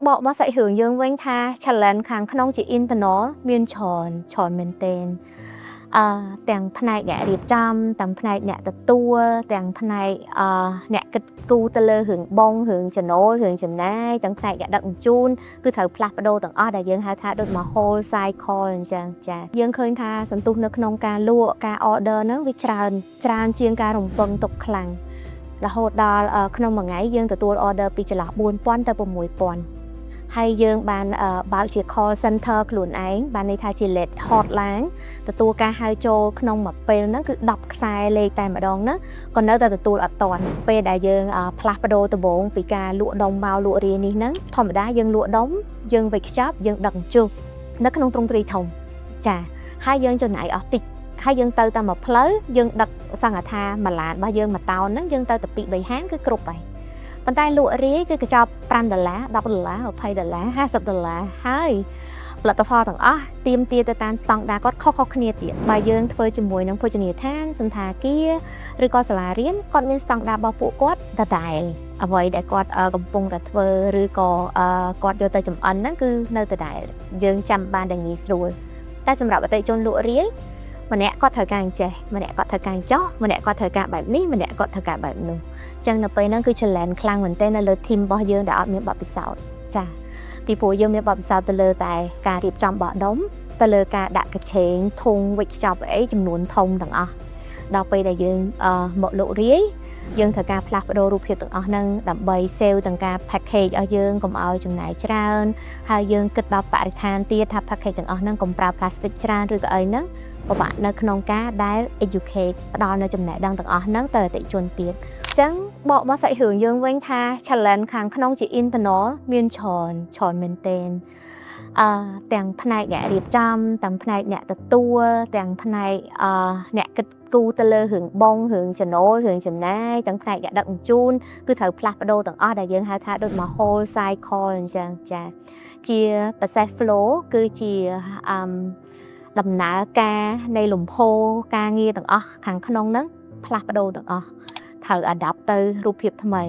បកមកសាច់រឿងយើងវិញថា challenge ខាងក្នុងជា internal មានច្រើនមែនទែនទាំងផ្នែកអ្នករៀបចំទាំងផ្នែកអ្នកទទួលទាំងផ្នែកអ្នកគិតគូរទៅលើរឿងបងរឿងចំណូលរឿងចំណាយទាំងផ្នែកអ្នកដឹកជញ្ជូនគឺត្រូវផ្លាស់ប្ដូរទាំងអស់ដែលយើងហៅថាដូចមក whole cycle អញ្ចឹងចាយើងឃើញថាសន្ទុះនៅក្នុងការលក់ការ order ហ្នឹងវាច្រើនជាងការរំពឹងទុកខ្លាំងរហូតដល់ក្នុងមួយថ្ងៃយើងទទួល order ពីចន្លោះ 4,000 ទៅ 6,000 ហើយយើងបានបើកជា call center ខ្លួនឯងបានន័យថាជា lead hotline ទទួលការហៅចូលក្នុងមួយពេលហ្នឹងគឺ10ខ្សែលេខតែម្ដងណាក៏នៅតែទទួលអត់តាន់ពេលដែលយើងផ្លាស់ប្ដូរដំបូងពីការលក់ដុំមកលក់រាយនេះហ្នឹងធម្មតាយើងលក់ដុំយើងវេចខ្ចប់យើងដឹកជញ្ជូននៅក្នុងទ្រង់ទ្រាយធំចាហើយយើងចំណាយអស់តិចហើយយើងទៅតាមមួយផ្លូវយើងដឹកសង្ឃថាមួយឡានរបស់យើងមួយតោនហ្នឹងយើងទៅតែ2 3ហាងគឺគ្រប់ហើយប៉ុន្តែលក់រាយគឺកញ្ចប់$5 $10 $20 $50ហើយផលិតផលទាំងអស់ទៀមទាទៅតាមស្តង់ដារគាត់ខុសៗគ្នាទៀតបើយើងធ្វើជាមួយនឹងភោជនីយដ្ឋានសន្តាគារឬក៏សាលារៀនគាត់មានស្តង់ដាររបស់ពួកគាត់ដដែលអ្វីដែលគាត់កំពុងតែធ្វើឬក៏គាត់យកទៅចម្អិនហ្នឹងគឺនៅដដែលយើងចាំបានតែងាយស្រួលតែសម្រាប់អតិថិជនលក់រាយម្នាក់គាត់ត្រូវការអញ្ចេះម្នាក់គាត់ត្រូវការចោះម្នាក់គាត់ត្រូវការបែបនេះម្នាក់គាត់ត្រូវការបែបនោះអញ្ចឹងនៅពេលហ្នឹងគឺ challenge ខ្លាំងមែនទែននៅលើ team របស់យើងដែលអត់មានបទពិសោធន៍ចាពីព្រោះយើងមានបទពិសោធន៍ទៅលើតែការរៀបចំបោះដុំទៅលើការដាក់កាឆេងធុងវេចខ្ចប់អីចំនួនធំទាំងអស់ដល់ពេលដែលយើងមកលក់រាយយើងត្រូវការផ្លាស់ប្ដូររូបភាពទាំងអស់ហ្នឹងដើម្បី save ទាំងការ package ឲ្យយើងកុំឲ្យចំណាយច្រើនហើយយើងគិតដល់បរិស្ថានទៀតថា package ទាំងអស់ហ្នឹងកុំប្រើ plastic ច្រើនឬក៏អីហ្នឹងពិបាកនៅក្នុងការដែល educate ផ្ដល់នៅចំណេះដឹងទាំងអស់ហ្នឹងទៅអតិថិជនទៀតអញ្ចឹងបកមកសាច់រឿងយើងវិញថា challenge ខាងក្នុងជា internal មានច្រើនមែនទែនទាំងផ្នែកអ្នករៀបចំទាំងផ្នែកអ្នកទទួលទាំងផ្នែកអ្នកគិតគូរទៅលើរឿងបងរឿងចំណូលរឿងចំណាយទាំងផ្នែកអ្នកដឹកជញ្ជូនគឺត្រូវផ្លាស់ប្ដូរទាំងអស់ដែលយើងហៅថាដូចមក whole cycle អញ្ចឹងចាជា process flow គឺជាដំណើរការនៃលំហូរការងារទាំងអស់ខាងក្នុងហ្នឹងផ្លាស់ប្ដូរទាំងអស់ត្រូវ adapt ទៅរូបភាពថ្មី